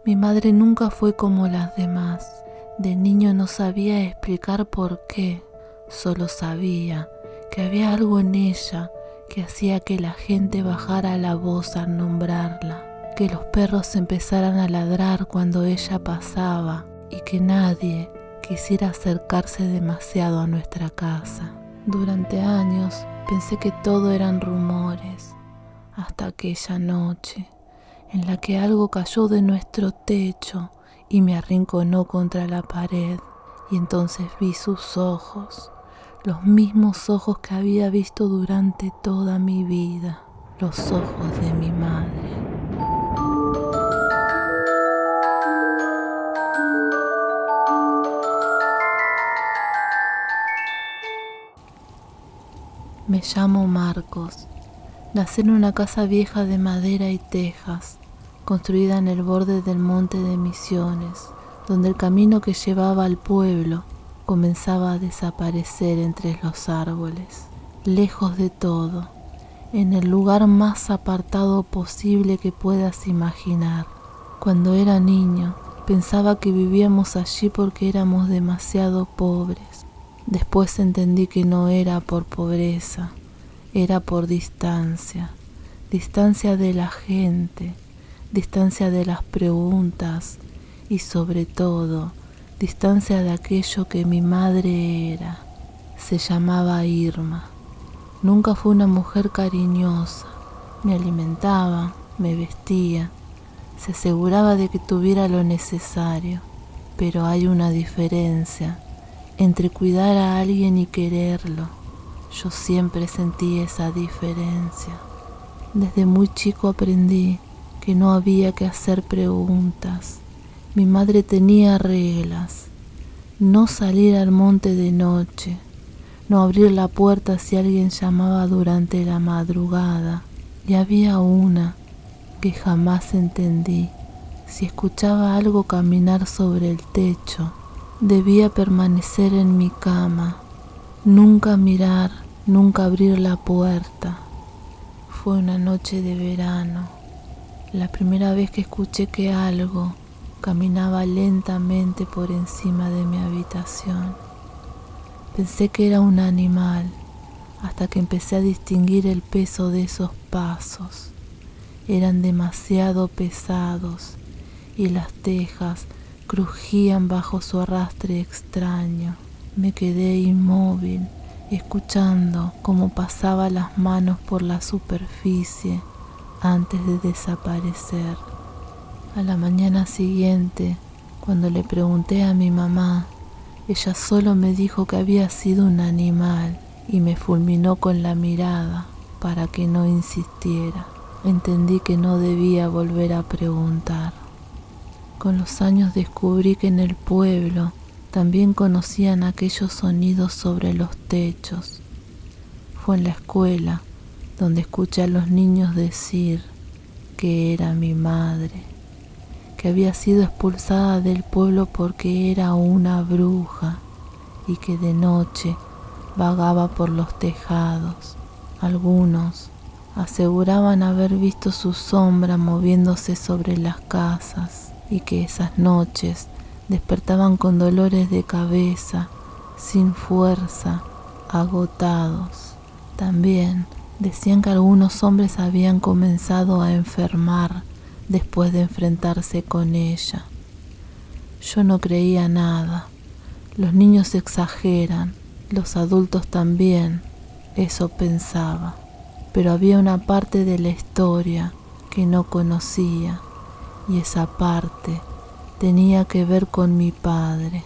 Mi madre nunca fue como las demás. De niño no sabía explicar por qué, solo sabía que había algo en ella que hacía que la gente bajara la voz al nombrarla, que los perros empezaran a ladrar cuando ella pasaba y que nadie quisiera acercarse demasiado a nuestra casa. Durante años pensé que todo eran rumores, hasta aquella noche en la que algo cayó de nuestro techo y me arrinconó contra la pared, y entonces vi sus ojos, los mismos ojos que había visto durante toda mi vida, los ojos de mi madre. Me llamo Marcos. Nací en una casa vieja de madera y tejas, construida en el borde del monte de Misiones, donde el camino que llevaba al pueblo comenzaba a desaparecer entre los árboles, lejos de todo, en el lugar más apartado posible que puedas imaginar. Cuando era niño, pensaba que vivíamos allí porque éramos demasiado pobres. Después entendí que no era por pobreza, era por distancia, distancia de la gente, distancia de las preguntas y sobre todo, distancia de aquello que mi madre era. Se llamaba Irma. Nunca fue una mujer cariñosa. Me alimentaba, me vestía, se aseguraba de que tuviera lo necesario. Pero hay una diferencia entre cuidar a alguien y quererlo. Yo siempre sentí esa diferencia. Desde muy chico aprendí que no había que hacer preguntas. Mi madre tenía reglas: no salir al monte de noche, no abrir la puerta si alguien llamaba durante la madrugada. Y había una que jamás entendí: si escuchaba algo caminar sobre el techo, debía permanecer en mi cama, nunca mirar, nunca abrir la puerta. Fue una noche de verano, la primera vez que escuché que algo caminaba lentamente por encima de mi habitación. Pensé que era un animal, hasta que empecé a distinguir el peso de esos pasos. Eran demasiado pesados y las tejas crujían bajo su arrastre extraño. Me quedé inmóvil, escuchando cómo pasaba las manos por la superficie antes de desaparecer. A la mañana siguiente, cuando le pregunté a mi mamá, ella solo me dijo que había sido un animal y me fulminó con la mirada para que no insistiera. Entendí que no debía volver a preguntar. Con los años descubrí que en el pueblo también conocían aquellos sonidos sobre los techos. Fue en la escuela donde escuché a los niños decir que era mi madre, que había sido expulsada del pueblo porque era una bruja y que de noche vagaba por los tejados. Algunos aseguraban haber visto su sombra moviéndose sobre las casas y que esas noches despertaban con dolores de cabeza, sin fuerza, agotados. También decían que algunos hombres habían comenzado a enfermar después de enfrentarse con ella. Yo no creía nada. Los niños exageran, los adultos también, eso pensaba. Pero había una parte de la historia que no conocía, y esa parte tenía que ver con mi padre.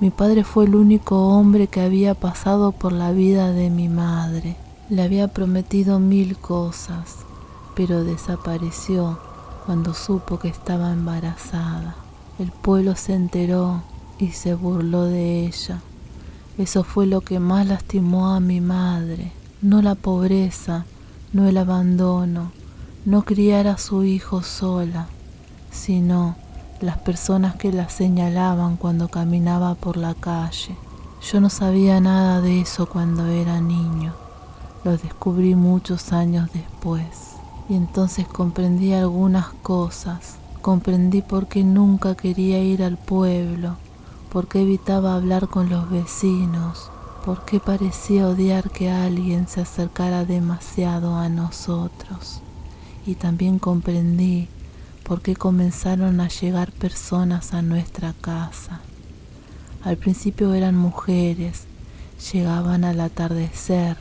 Mi padre fue el único hombre que había pasado por la vida de mi madre. Le había prometido 1000 cosas, pero desapareció cuando supo que estaba embarazada. El pueblo se enteró y se burló de ella. Eso fue lo que más lastimó a mi madre. No la pobreza, no el abandono, no criar a su hijo sola, sino las personas que la señalaban cuando caminaba por la calle. Yo no sabía nada de eso cuando era niño. Lo descubrí muchos años después. Y entonces comprendí algunas cosas, Comprendí por qué nunca quería ir al pueblo, por qué evitaba hablar con los vecinos, por qué parecía odiar que alguien se acercara demasiado a nosotros. Y también comprendí por qué comenzaron a llegar personas a nuestra casa. Al principio eran mujeres, llegaban al atardecer,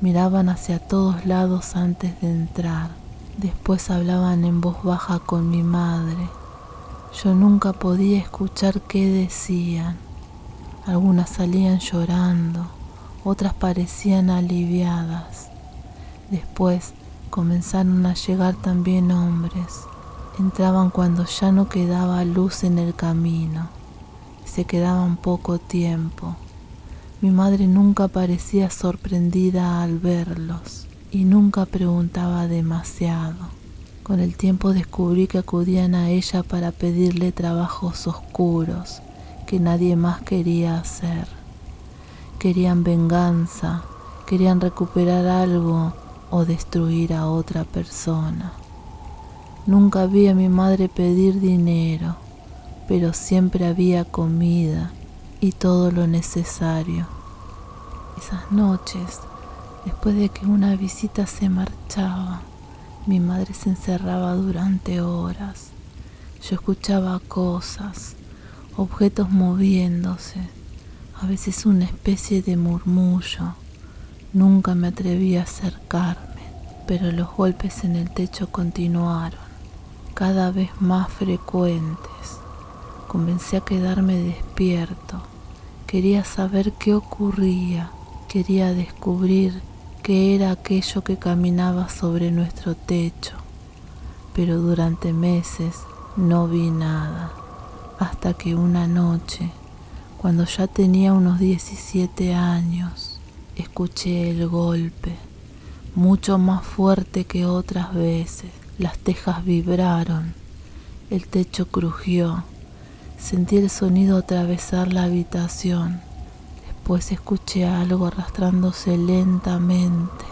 miraban hacia todos lados antes de entrar. Después hablaban en voz baja con mi madre. Yo nunca podía escuchar qué decían. Algunas salían llorando, otras parecían aliviadas. Después comenzaron a llegar también hombres. Entraban cuando ya no quedaba luz en el camino. Se quedaban poco tiempo. Mi madre nunca parecía sorprendida al verlos y nunca preguntaba demasiado. Con el tiempo descubrí que acudían a ella para pedirle trabajos oscuros que nadie más quería hacer. Querían venganza, querían recuperar algo o destruir a otra persona. Nunca vi a mi madre pedir dinero, pero siempre había comida y todo lo necesario. Esas noches, después de que una visita se marchaba, mi madre se encerraba durante horas. Yo escuchaba cosas, objetos moviéndose, a veces una especie de murmullo. Nunca me atreví a acercarme, pero los golpes en el techo continuaron, cada vez más frecuentes. Comencé a quedarme despierto. Quería saber qué ocurría. Quería descubrir qué era aquello que caminaba sobre nuestro techo. Pero durante meses no vi nada. Hasta que una noche, cuando ya tenía unos 17 años, escuché el golpe, mucho más fuerte que otras veces. Las tejas vibraron, el techo crujió. Sentí el sonido atravesar la habitación. Después escuché algo arrastrándose lentamente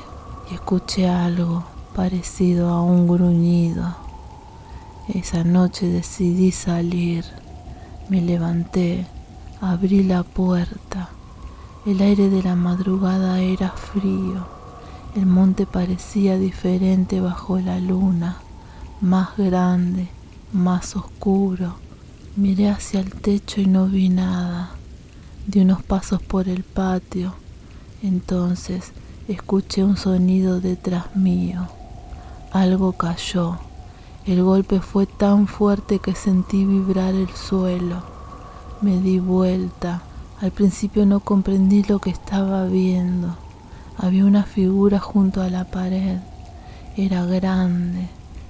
y escuché algo parecido a un gruñido. Esa noche decidí salir. Me levanté, abrí la puerta. El aire de la madrugada era frío. El monte parecía diferente bajo la luna, más grande, más oscuro. Miré hacia el techo y no vi nada. Di unos pasos por el patio. Entonces escuché un sonido detrás mío. Algo cayó. El golpe fue tan fuerte que sentí vibrar el suelo. Me di vuelta. Al principio no comprendí lo que estaba viendo. Había una figura junto a la pared. Era grande.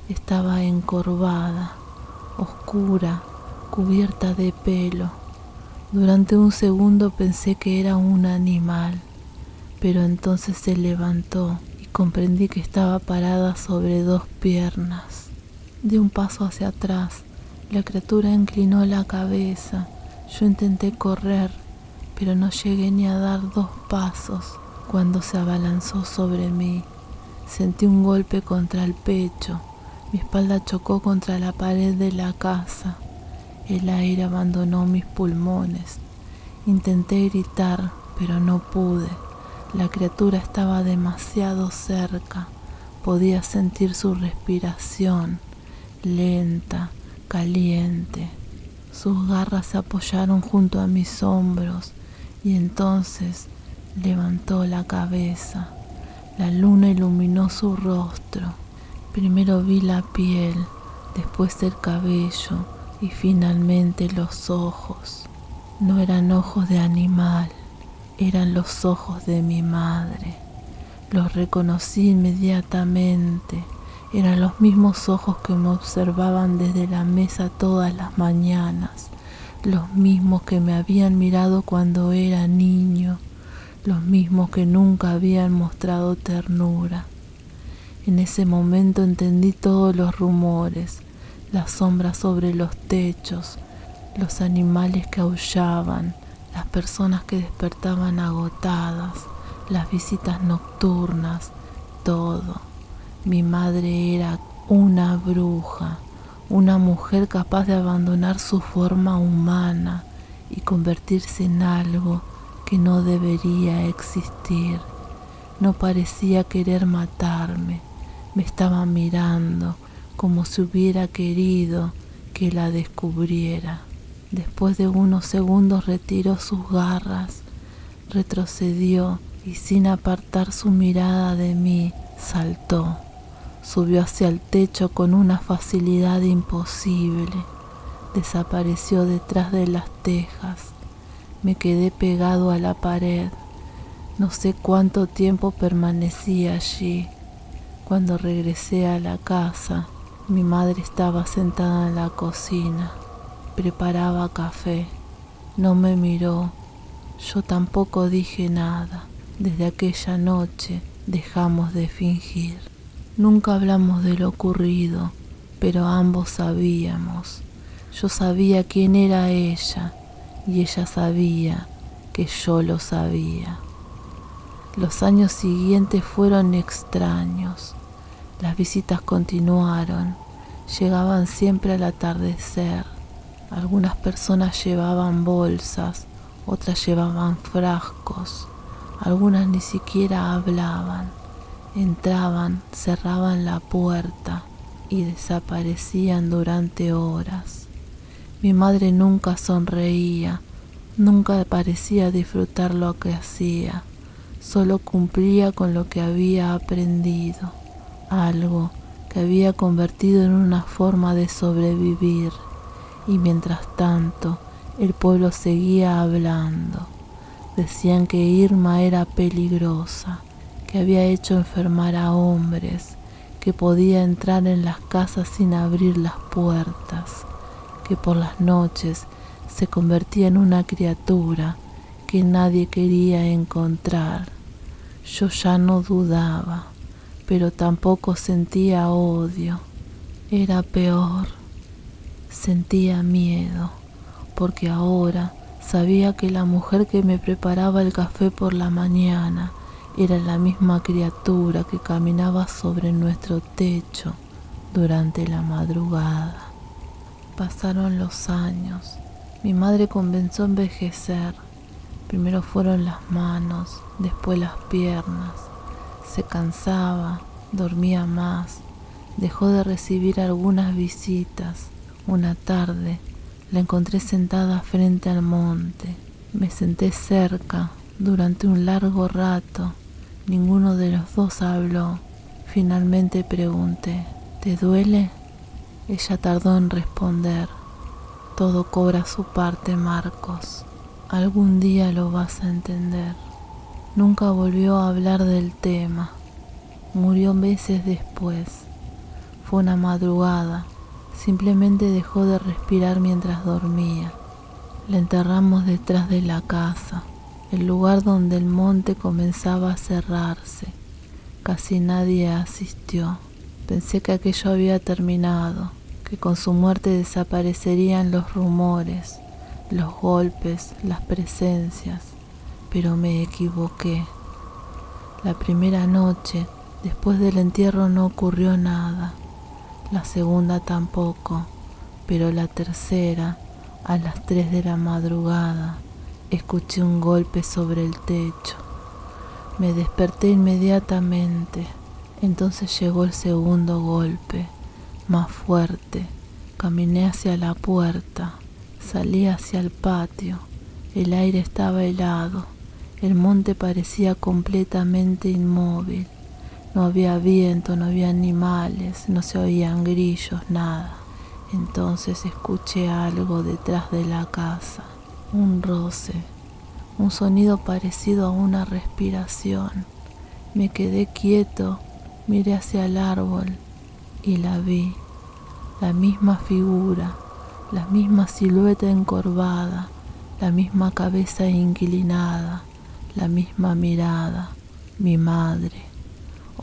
Estaba encorvada, oscura, cubierta de pelo. Durante un segundo pensé que era un animal, pero entonces se levantó y comprendí que estaba parada sobre dos piernas. Di un paso hacia atrás. La criatura inclinó la cabeza. Yo intenté correr, pero no llegué ni a dar 2 pasos cuando se abalanzó sobre mí. Sentí un golpe contra el pecho. Mi espalda chocó contra la pared de la casa. El aire abandonó mis pulmones. Intenté gritar, pero no pude. La criatura estaba demasiado cerca. Podía sentir su respiración, lenta, caliente. Sus garras se apoyaron junto a mis hombros y entonces levantó la cabeza. La luna iluminó su rostro. Primero vi la piel, después el cabello y finalmente los ojos. No eran ojos de animal, eran los ojos de mi madre. Los reconocí inmediatamente. Eran los mismos ojos que me observaban desde la mesa todas las mañanas, los mismos que me habían mirado cuando era niño, los mismos que nunca habían mostrado ternura. En ese momento entendí todos los rumores, las sombras sobre los techos, los animales que aullaban, las personas que despertaban agotadas, las visitas nocturnas, todo. Mi madre era una bruja una mujer capaz de abandonar su forma humana y convertirse en algo que no debería existir. No parecía querer matarme, me estaba mirando como si hubiera querido que la descubriera. Después de unos segundos retiró sus garras, retrocedió y sin apartar su mirada de mí, saltó. Subió hacia el techo con una facilidad imposible. Desapareció detrás de las tejas. Me quedé pegado a la pared. No sé cuánto tiempo permanecí allí. Cuando regresé a la casa, mi madre estaba sentada en la cocina. Preparaba café. No me miró. Yo tampoco dije nada. Desde aquella noche dejamos de fingir. Nunca hablamos de lo ocurrido, pero ambos sabíamos. Yo sabía quién era ella y ella sabía que yo lo sabía. Los años siguientes fueron extraños. Las visitas continuaron. Llegaban siempre al atardecer. Algunas personas llevaban bolsas, otras llevaban frascos. Algunas ni siquiera hablaban. Entraban, cerraban la puerta y desaparecían durante horas. Mi madre nunca sonreía, nunca parecía disfrutar lo que hacía, solo cumplía con lo que había aprendido, algo que había convertido en una forma de sobrevivir, y mientras tanto el pueblo seguía hablando. Decían que Irma era peligrosa, que había hecho enfermar a hombres, que podía entrar en las casas sin abrir las puertas, que por las noches se convertía en una criatura que nadie quería encontrar. Yo ya no dudaba, pero tampoco sentía odio. Era peor. Sentía miedo, porque ahora sabía que la mujer que me preparaba el café por la mañana era la misma criatura que caminaba sobre nuestro techo durante la madrugada. Pasaron los años. Mi madre comenzó a envejecer. Primero fueron las manos, después las piernas. Se cansaba, dormía más. Dejó de recibir algunas visitas. Una tarde la encontré sentada frente al monte. Me senté cerca durante un largo rato. Ninguno de los dos habló. Finalmente pregunté, ¿te duele? Ella tardó en responder. Todo cobra su parte, Marcos. Algún día lo vas a entender. Nunca volvió a hablar del tema. Murió meses después. Fue una madrugada. Simplemente dejó de respirar mientras dormía. La enterramos detrás de la casa, el lugar donde el monte comenzaba a cerrarse. Casi nadie asistió. Pensé que aquello había terminado, que con su muerte desaparecerían los rumores, los golpes, las presencias, pero me equivoqué. La primera noche, después del entierro, no ocurrió nada. La segunda tampoco, pero la tercera, a las 3 de la madrugada, escuché un golpe sobre el techo. Me desperté inmediatamente. Entonces llegó el segundo golpe, más fuerte. Caminé hacia la puerta, salí hacia el patio. El aire estaba helado. El monte parecía completamente inmóvil. No había viento, no había animales, no se oían grillos, nada. Entonces escuché algo detrás de la casa, un roce, un sonido parecido a una respiración. Me quedé quieto, miré hacia el árbol y la vi, la misma figura, la misma silueta encorvada, la misma cabeza inclinada, la misma mirada, mi madre.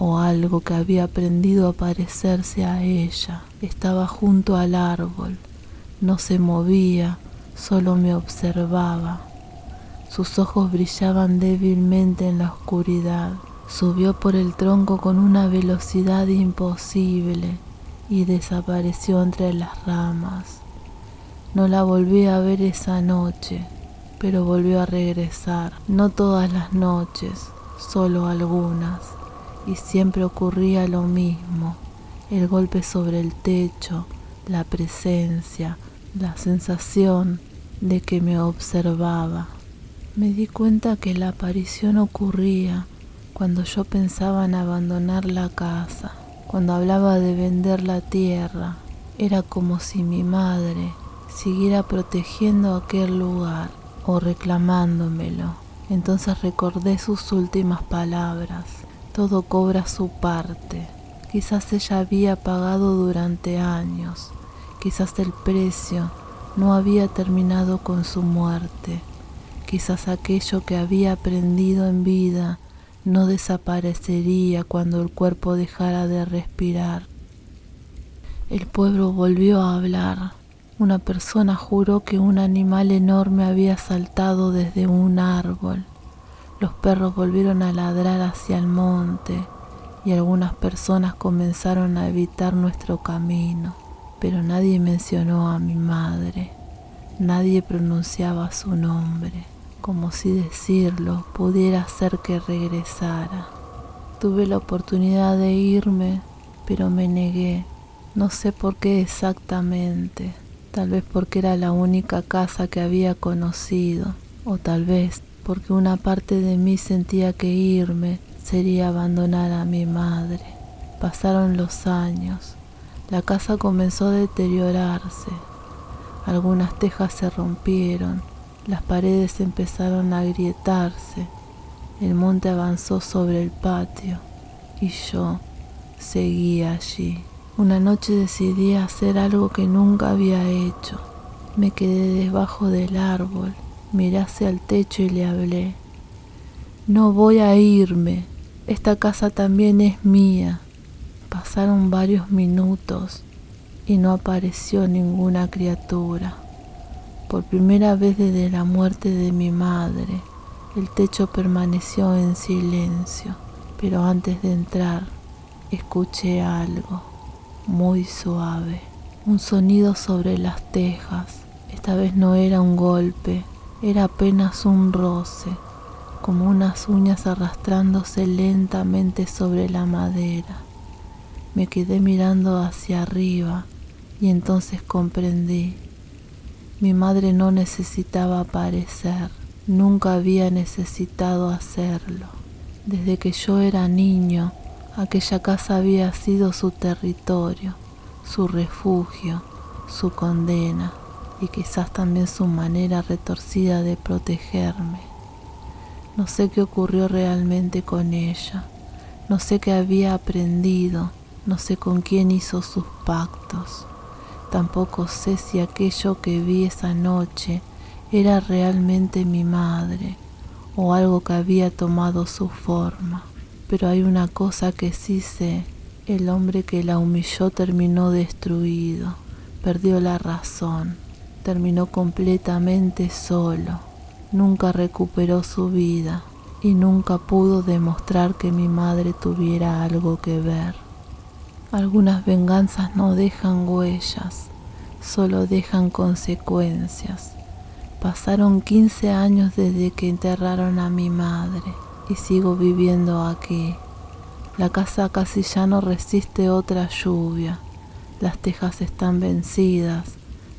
O algo que había aprendido a parecerse a ella. Estaba junto al árbol, no se movía, solo me observaba. Sus ojos brillaban débilmente en la oscuridad. Subió por el tronco con una velocidad imposible y desapareció entre las ramas. No la volví a ver esa noche, pero volvió a regresar. No todas las noches, solo algunas, y siempre ocurría lo mismo: el golpe sobre el techo, la presencia, la sensación de que me observaba. Me di cuenta que la aparición ocurría cuando yo pensaba en abandonar la casa, cuando hablaba de vender la tierra. Era como si mi madre siguiera protegiendo aquel lugar o reclamándomelo. Entonces recordé sus últimas palabras: todo cobra su parte. Quizás ella había pagado durante años, quizás el precio no había terminado con su muerte, quizás aquello que había aprendido en vida no desaparecería cuando el cuerpo dejara de respirar. El pueblo volvió a hablar. Una persona juró que un animal enorme había saltado desde un árbol. Los perros volvieron a ladrar hacia el monte y algunas personas comenzaron a evitar nuestro camino, pero nadie mencionó a mi madre. Nadie pronunciaba su nombre, como si decirlo pudiera hacer que regresara. Tuve la oportunidad de irme, pero me negué. No sé por qué exactamente. Tal vez porque era la única casa que había conocido, o tal vez porque una parte de mí sentía que irme sería abandonar a mi madre. Pasaron los años. La casa comenzó a deteriorarse. Algunas tejas se rompieron, las paredes empezaron a agrietarse, el monte avanzó sobre el patio y yo seguía allí. Una noche decidí hacer algo que nunca había hecho. Me quedé debajo del árbol, miré hacia el techo y le hablé: no voy a irme, esta casa también es mía. Pasaron varios minutos y no apareció ninguna criatura. Por primera vez desde la muerte de mi madre, el techo permaneció en silencio, pero antes de entrar, escuché algo muy suave, un sonido sobre las tejas. Esta vez no era un golpe, era apenas un roce, como unas uñas arrastrándose lentamente sobre la madera. Me quedé mirando hacia arriba y entonces comprendí. Mi madre no necesitaba aparecer, nunca había necesitado hacerlo. Desde que yo era niño, aquella casa había sido su territorio, su refugio, su condena y quizás también su manera retorcida de protegerme. No sé qué ocurrió realmente con ella, no sé qué había aprendido, no sé con quién hizo sus pactos. Tampoco sé si aquello que vi esa noche era realmente mi madre o algo que había tomado su forma. Pero hay una cosa que sí sé: el hombre que la humilló terminó destruido, perdió la razón, terminó completamente solo, nunca recuperó su vida y nunca pudo demostrar que mi madre tuviera algo que ver. Algunas venganzas no dejan huellas, solo dejan consecuencias. Pasaron 15 años desde que enterraron a mi madre y sigo viviendo aquí. La casa casi ya no resiste otra lluvia. Las tejas están vencidas,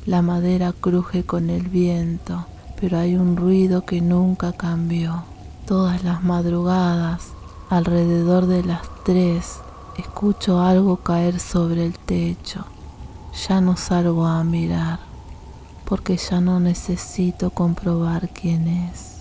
la madera cruje con el viento, pero hay un ruido que nunca cambió. Todas las madrugadas, alrededor de las 3, escucho algo caer sobre el techo. Ya no salgo a mirar, porque ya no necesito comprobar quién es.